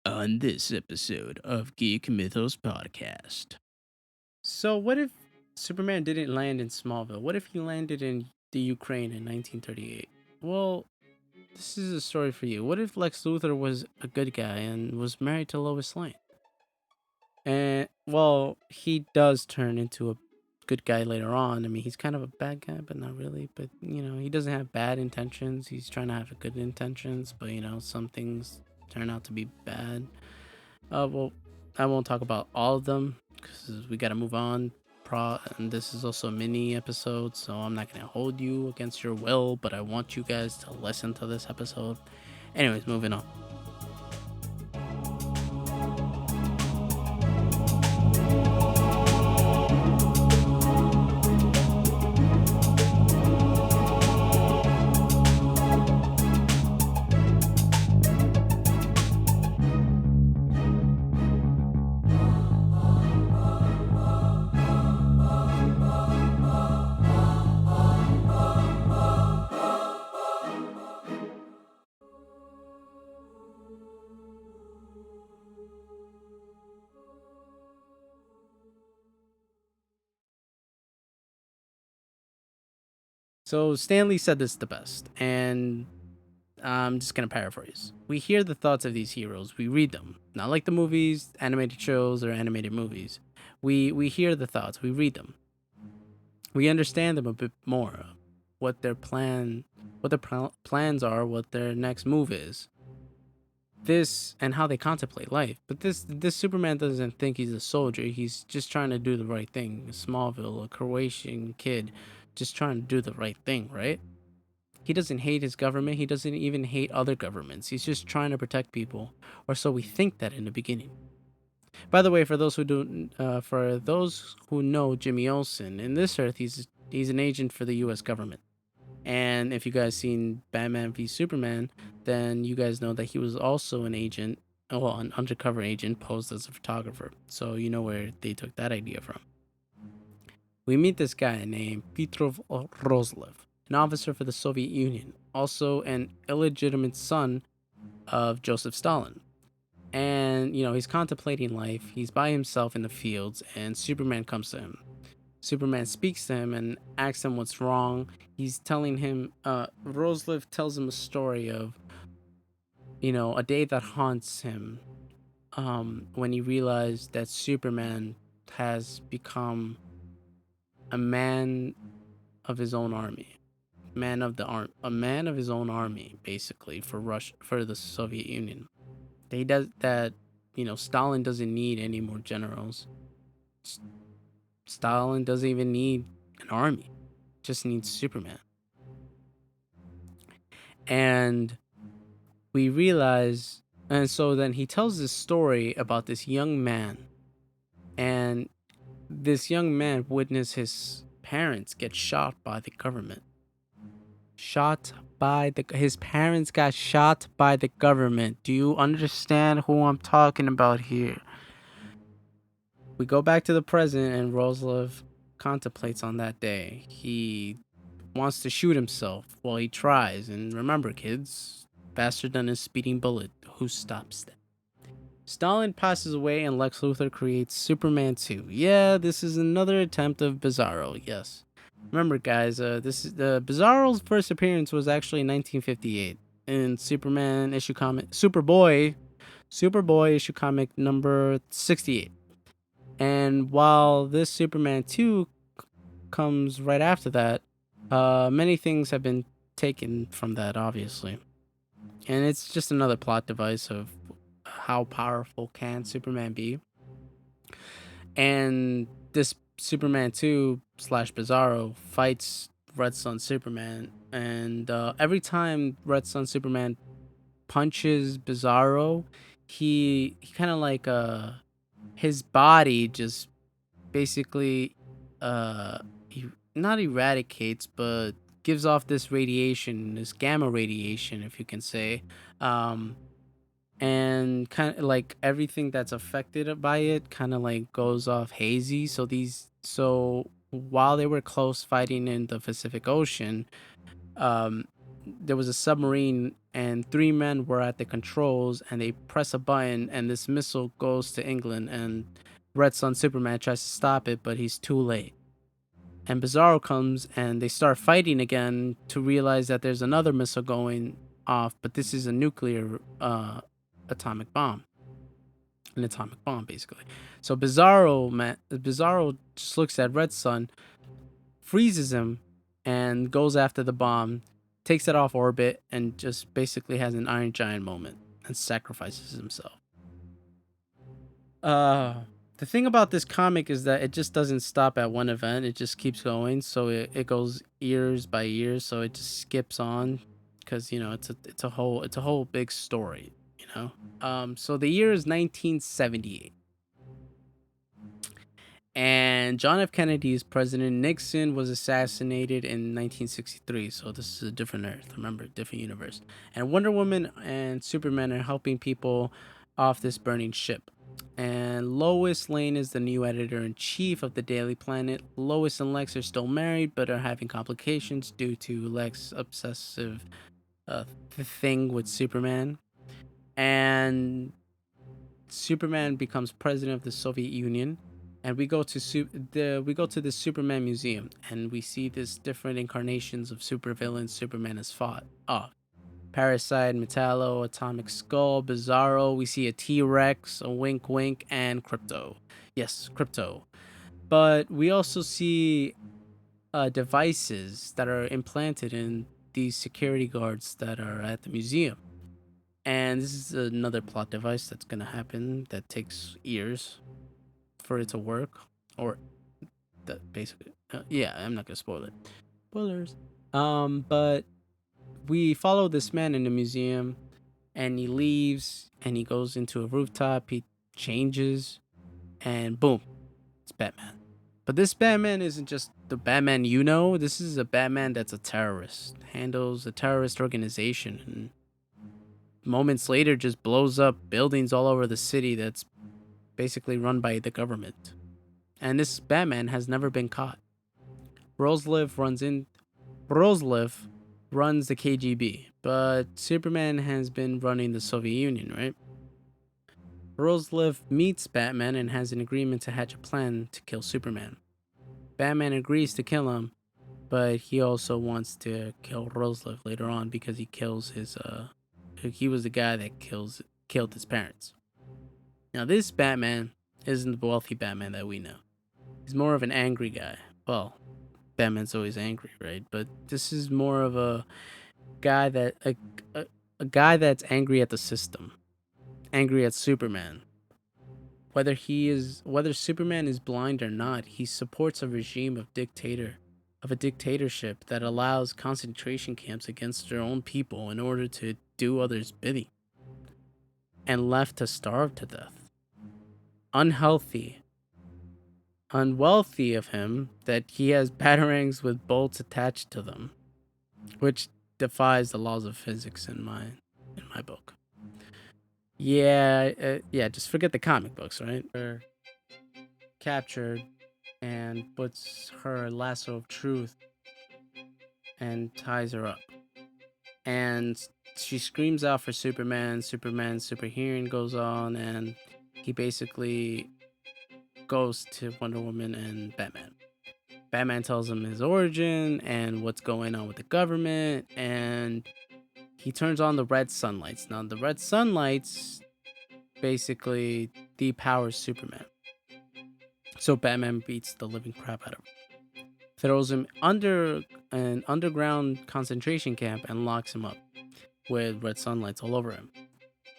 On this episode of Geek Mythos Podcast. So what if Superman didn't land in Smallville? What if he landed in the Ukraine in 1938? Well, this is a story for you. What if Lex Luthor was a good guy and was married to Lois Lane? And well, he does turn into a good guy later on. I mean, he's kind of a bad guy, but not really. But he doesn't have bad intentions. He's trying to have good intentions, but some things turn out to be bad. Well, I won't talk about all of them because we got to move on. And this is also a mini episode, so I'm not gonna hold you against your will, but I want you guys to listen to this episode. Anyways, moving on. So Stanley said this the best, and I'm just gonna paraphrase. We hear the thoughts of these heroes, we read them, not like the movies, animated shows, or animated movies. We hear the thoughts, we read them, we understand them a bit more, what their plans are, what their next move is, this and how they contemplate life. But this Superman doesn't think he's a soldier. He's just trying to do the right thing. Smallville, a Croatian kid, just trying to do the right thing, right? He doesn't hate his government. He doesn't even hate other governments. He's just trying to protect people, or so we think that in the beginning. By the way, for those who know Jimmy Olsen, in this Earth, he's an agent for the U.S. government. And if you guys seen Batman v Superman, then you guys know that he was also an agent, well, an undercover agent posed as a photographer. So you know where they took that idea from. We meet this guy named Petrov Rozlev, an officer for the Soviet Union, also an illegitimate son of Joseph Stalin. And, he's contemplating life. He's by himself in the fields, and Superman comes to him. Superman speaks to him and asks him what's wrong. He's telling him, Roseliv tells him a story of, a day that haunts him, when he realized that Superman has become a man of his own army. A man of his own army, basically, for the Soviet Union. He does that, Stalin doesn't need any more generals. Stalin doesn't even need an army, just needs Superman. And we realize, and so then he tells this story about this young man, and this young man witnessed his parents get shot by the government. His parents got shot by the government. Do you understand who I'm talking about here? We go back to the present, and Roslav contemplates on that day. He wants to shoot himself while he tries. And remember, kids, faster than a speeding bullet. Who stops that? Stalin passes away, and Lex Luthor creates Superman 2. Yeah, this is another attempt of Bizarro. Yes. Remember, guys, this is the Bizarro's first appearance was actually in 1958 in Superman issue comic Superboy issue comic number 68. And while this Superman 2 comes right after that, many things have been taken from that, obviously. And it's just another plot device of how powerful can Superman be. And this Superman 2 slash Bizarro fights Red Sun Superman. And every time Red Sun Superman punches Bizarro, he kind of like his body just basically not eradicates, but gives off this radiation, this gamma radiation, if you can say. um and kind of like everything that's affected by it kind of like goes off hazy. So while they were close fighting in the Pacific Ocean, um there was a submarine and three men were at the controls and they press a button and this missile goes to England and Red Sun Superman tries to stop it, but he's too late. And Bizarro comes and they start fighting again to realize that there's another missile going off, but this is a nuclear atomic bomb. An atomic bomb, basically. So Bizarro just looks at Red Sun, freezes him, and goes after the bomb, takes it off orbit, and just basically has an Iron Giant moment and sacrifices himself. The thing about this comic is that it just doesn't stop at one event. It just keeps going. So it goes years by years. So it just skips on because it's a whole big story. So the year is 1978. And John F. Kennedy is president. Nixon was assassinated in 1963. So this is a different Earth. Remember, different universe. And Wonder Woman and Superman are helping people off this burning ship. And Lois Lane is the new editor-in-chief of the Daily Planet. Lois and Lex are still married, but are having complications due to Lex's obsessive thing with Superman. And Superman becomes president of the Soviet Union. And we go to the Superman Museum, and we see this different incarnations of supervillains Superman has fought off. Parasite, Metallo, Atomic Skull, Bizarro. We see a T-Rex, a Wink Wink, and Crypto. Yes, Crypto. But we also see devices that are implanted in these security guards that are at the museum. And this is another plot device that's going to happen that takes years for it to work. Or that basically... yeah, I'm not going to spoil it. Spoilers. But we follow this man in the museum and he leaves and he goes into a rooftop. He changes and boom, it's Batman. But this Batman isn't just the Batman you know. This is a Batman that's a terrorist, handles a terrorist organization, and moments later just blows up buildings all over the city that's basically run by the government. And this Batman has never been caught. Roslev runs the KGB, but Superman has been running the Soviet Union, right? Roslev meets Batman and has an agreement to hatch a plan to kill Superman. Batman agrees to kill him, but he also wants to kill Roslev later on because he kills his he was the guy that killed his parents. Now this Batman isn't the wealthy Batman that we know. He's more of an angry guy. Well, Batman's always angry, right? But this is more of a guy that a guy that's angry at the system, angry at Superman. Whether Superman is blind or not, he supports a regime of a dictatorship that allows concentration camps against their own people in order to do others' bidding, and left to starve to death. Unwealthy of him that he has batarangs with bolts attached to them, which defies the laws of physics in my book. Yeah, just forget the comic books, right? They're captured and puts her lasso of truth and ties her up. And she screams out for Superman. Superman's super hearing goes on, and he basically goes to Wonder Woman and Batman. Batman tells him his origin and what's going on with the government, and he turns on the red sunlights. Now, the red sunlights basically depowers Superman. So Batman beats the living crap out of him, throws him under an underground concentration camp, and locks him up with red sunlights all over him.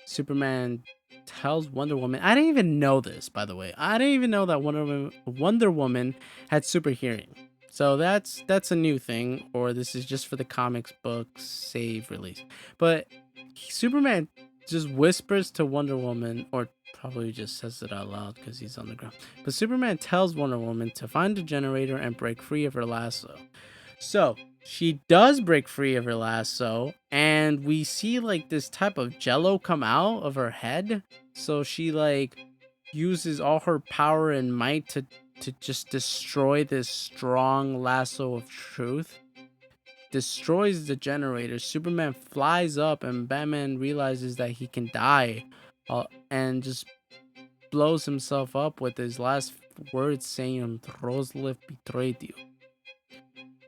Superman tells Wonder Woman... I didn't even know this, by the way. I didn't even know that Wonder Woman had super hearing. So that's a new thing, or this is just for the comics book save release. But Superman just whispers to Wonder Woman, or probably just says it out loud because he's on the ground. But Superman tells Wonder Woman to find the generator and break free of her lasso. So she does break free of her lasso, and we see like this type of jello come out of her head. So she like uses all her power and might to just destroy this strong lasso of truth. destroys the generator. Superman flies up, and Batman realizes that he can die, and just blows himself up with his last words saying, "Roslev betrayed you."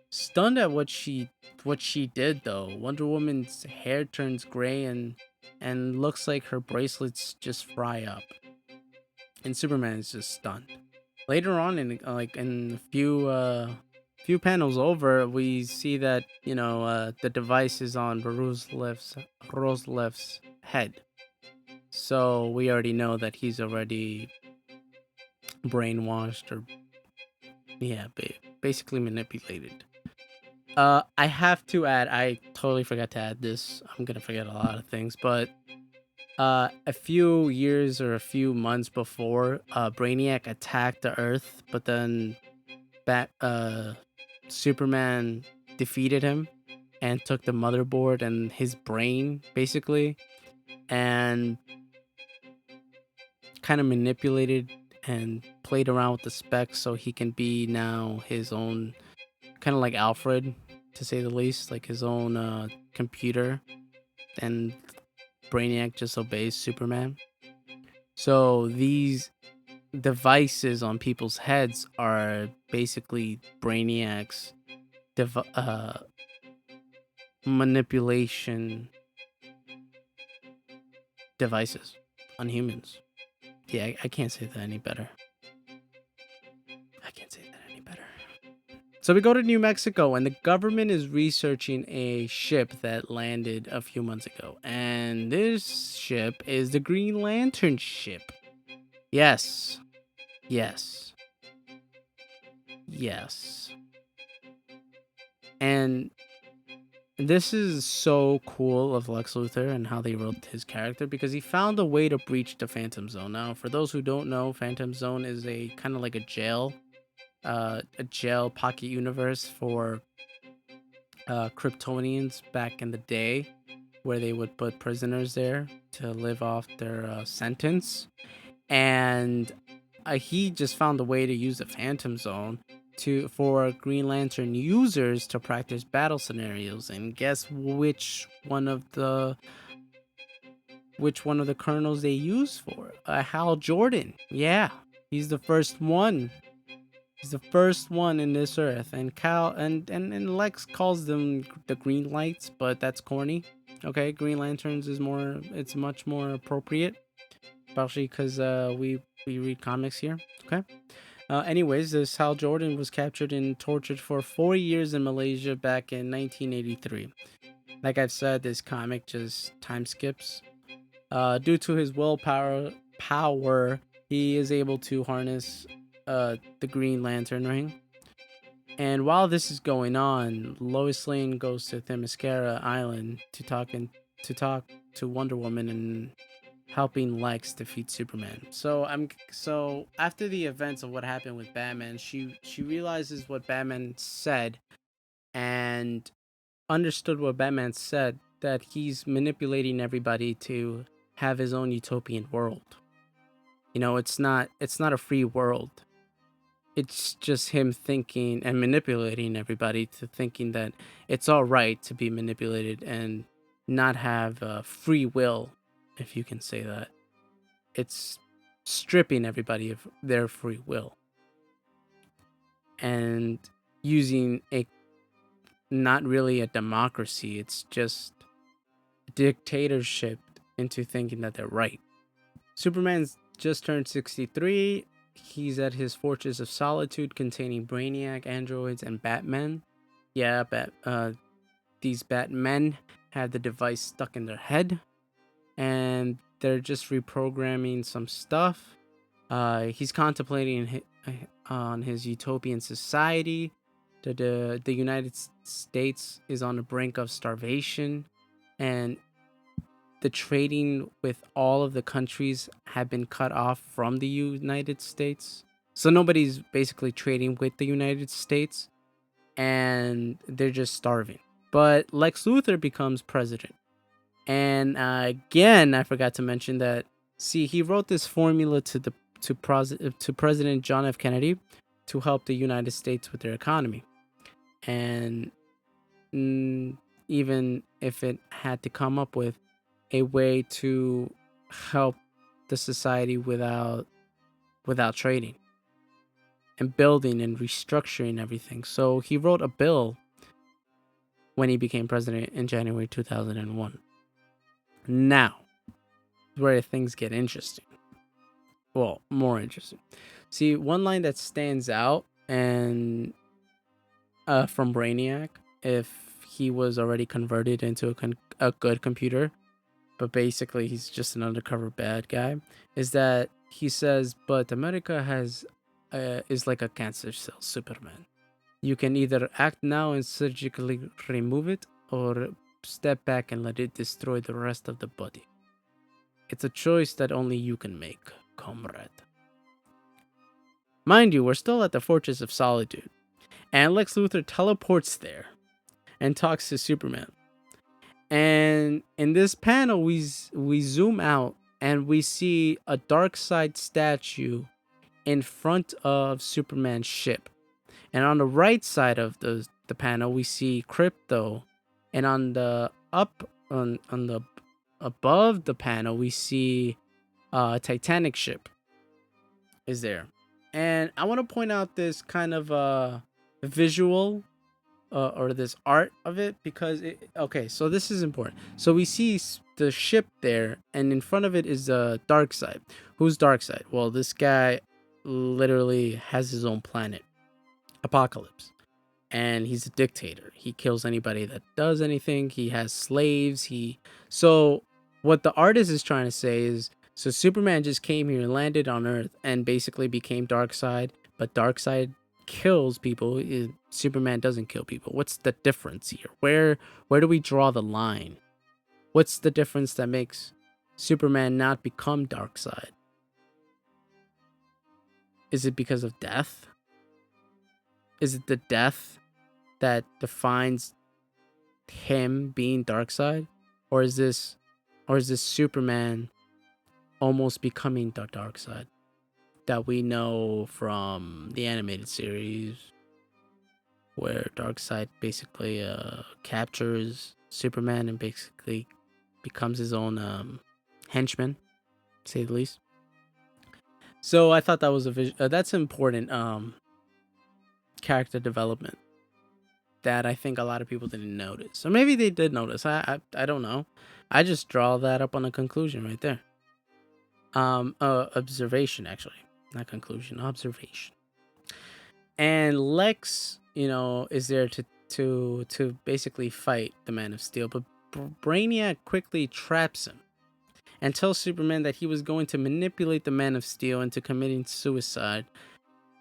Stunned at what she did, though, Wonder Woman's hair turns gray and looks like her bracelets just fry up, and Superman is just stunned. Later on, in a few panels over, we see that the device is on Roslev's head, so we already know that he's already brainwashed, or yeah, basically manipulated. I have to add, I totally forgot to add this. I'm gonna forget a lot of things, but a few years or a few months before, Brainiac attacked the Earth, but then Superman defeated him and took the motherboard and his brain, basically, and kind of manipulated and played around with the specs so he can be now his own, kind of like Alfred, to say the least, like his own computer, and Brainiac just obeys Superman. So these devices on people's heads are basically Brainiac's manipulation devices on humans. Yeah, I can't say that any better. I can't say that any better. So we go to New Mexico, and the government is researching a ship that landed a few months ago. And this ship is the Green Lantern ship. Yes. Yes. Yes. And this is so cool of Lex Luthor and how they wrote his character, because he found a way to breach the Phantom Zone. Now, for those who don't know, Phantom Zone is a kind of like a jail pocket universe for Kryptonians back in the day, where they would put prisoners there to live off their sentence. And he just found a way to use the Phantom Zone for Green Lantern users to practice battle scenarios. And guess which one of the colonels they use for? Hal Jordan. Yeah, he's the first one. He's the first one in this Earth, and Lex calls them the Green Lights, but that's corny. Okay, Green Lanterns is more. It's much more appropriate, especially because we read comics here. Okay. Anyways, this Hal Jordan was captured and tortured for 4 years in Malaysia back in 1983. Like I've said, this comic just time skips. Due to his willpower, he is able to harness the Green Lantern ring. And while this is going on, Lois Lane goes to Themyscira Island to talk to Wonder Woman and helping Lex defeat Superman. So after the events of what happened with Batman, she realizes what Batman said, and understood what Batman said, that he's manipulating everybody to have his own utopian world. It's not a free world. It's just him thinking and manipulating everybody to thinking that it's all right to be manipulated and not have free will, if you can say that. It's stripping everybody of their free will and using a not really a democracy. It's just dictatorship into thinking that they're right. Superman's just turned 63. He's at his Fortress of Solitude containing Brainiac, androids, and Batman. Yeah, these Batmen have the device stuck in their head, and they're just reprogramming some stuff. He's contemplating on his utopian society. The United States is on the brink of starvation, and the trading with all of the countries have been cut off from the United States. So nobody's basically trading with the United States, and they're just starving. But Lex Luthor becomes president. And again, I forgot to mention that, see, he wrote this formula to President John F. Kennedy to help the United States with their economy. And mm, even if it had to come up with a way to help the society without trading and building and restructuring everything. So he wrote a bill when he became president in January 2001. Now, where things get interesting. Well, more interesting. See, one line that stands out and from Brainiac, if he was already converted into a good computer, but basically he's just an undercover bad guy, is that he says, "But America has is like a cancer cell, Superman. You can either act now and surgically remove it, or step back and let it destroy the rest of the body. It's a choice that only you can make, comrade." Mind you, we're still at the Fortress of Solitude, and Lex Luthor teleports there and talks to Superman. And in this panel, we zoom out and we see a Darkseid statue in front of Superman's ship. And on the right side of the panel, we see Crypto, and on the on the above the panel, we see a Titanic ship is there. And I want to point out this kind of visual or this art of it because okay, so this is important. So we see the ship there, and in front of it is Darkseid. Who's Darkseid? Well, this guy literally has his own planet, Apocalypse, and he's a dictator. He kills anybody that does anything. He has slaves. So what the artist is trying to say is, so Superman just came here, landed on Earth, and basically became Darkseid, but Darkseid kills people. Superman doesn't kill people. What's the difference here? Where do we draw the line? What's the difference that makes Superman not become Darkseid? Is it because of death? Is it the death that defines him being Darkseid, or is this Superman almost becoming the Darkseid that we know from the animated series, where Darkseid basically captures Superman and basically becomes his own henchman, to say the least. So I thought that was that's important character development that I think a lot of people didn't notice. Or maybe they did notice. I don't know. I just draw that up on a conclusion right there. Observation actually, not conclusion, observation. And Lex, is there to basically fight the Man of Steel, but Brainiac quickly traps him and tells Superman that he was going to manipulate the Man of Steel into committing suicide.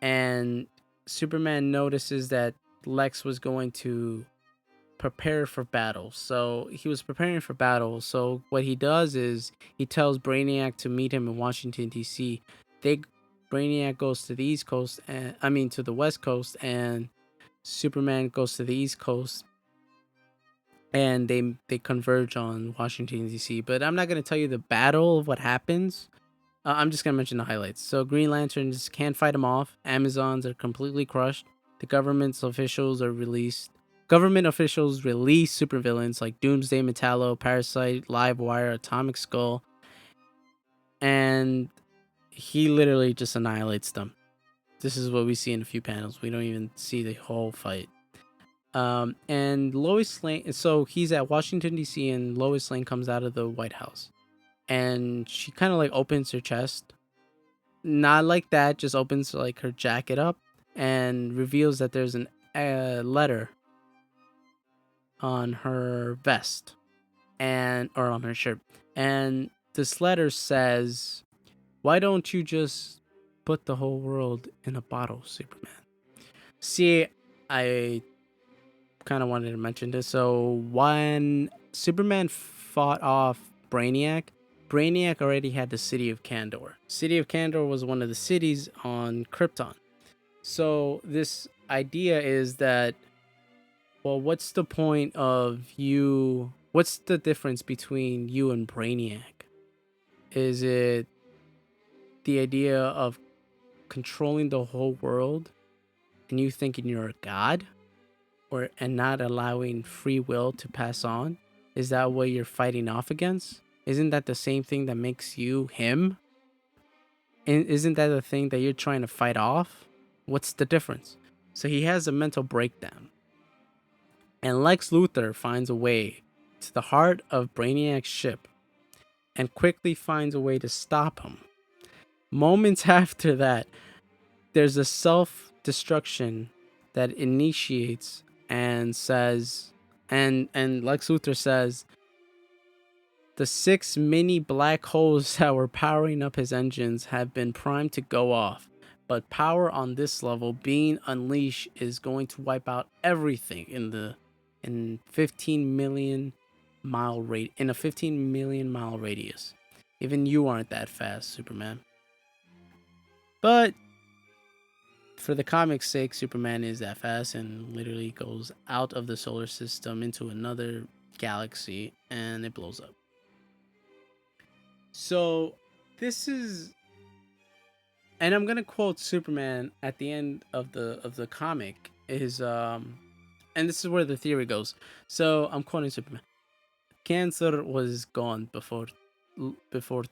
And Superman notices that Lex was going to prepare for battle. So he was preparing for battle. So what he does is he tells Brainiac to meet him in Washington D.C. Brainiac goes to the East Coast, and to the West Coast, and Superman goes to the East Coast, and they converge on Washington D.C. But I'm not gonna tell you the battle of what happens. I'm just gonna mention the highlights. So Green Lanterns can't fight him off. Amazons are completely crushed. The Government officials release supervillains like Doomsday, Metallo, Parasite, Livewire, Atomic Skull, and he literally just annihilates them. This is what we see in a few panels. We don't even see the whole fight. And Lois Lane. So he's at Washington D.C. and Lois Lane comes out of the White House, and she kind of like opens her chest, not like that, just opens like her jacket up and reveals that there's a letter on her vest or on her shirt, and this letter says, "Why don't you just put the whole world in a bottle, Superman?" See, I kind of wanted to mention this. So when Superman fought off Brainiac already had the city of Kandor. City of Kandor was one of the cities on Krypton. So this idea is that, well, what's the point of you? What's the difference between you and Brainiac? Is it the idea of controlling the whole world and you thinking you're a god? or and not allowing free will to pass on? Is that what you're fighting off against? Isn't that the same thing that makes you him? And isn't that the thing that you're trying to fight off? What's the difference? So he has a mental breakdown. And Lex Luthor finds a way to the heart of Brainiac's ship and quickly finds a way to stop him. Moments after that, there's a self-destruction that initiates and says, and Lex Luthor says, the 6 mini black holes that were powering up his engines have been primed to go off. But power on this level being unleashed is going to wipe out everything in 15 million in a 15 million mile radius. Even you aren't that fast, Superman. But for the comic's sake, Superman is that fast and literally goes out of the solar system into another galaxy and it blows up. So this is, and I'm gonna quote Superman at the end of the comic is and this is where the theory goes. So I'm quoting Superman. Cancer was gone before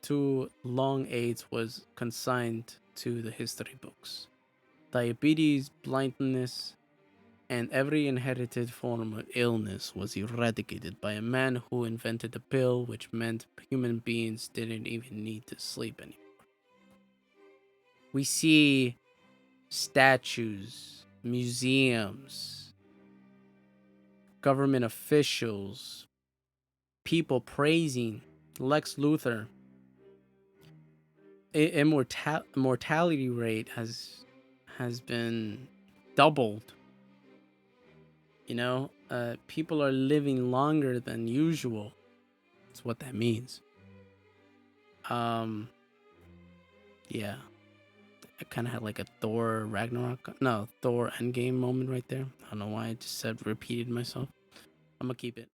too long AIDS was consigned to the history books. Diabetes, blindness, and every inherited form of illness was eradicated by a man who invented a pill which meant human beings didn't even need to sleep anymore. We see statues, museums, government officials, people praising Lex Luthor. Mortality rate has been doubled. You know, people are living longer than usual. That's what that means. Yeah, I kind of had like a Thor Ragnarok, no, Thor Endgame moment right there. I don't know why I just repeated myself. I'm gonna keep it.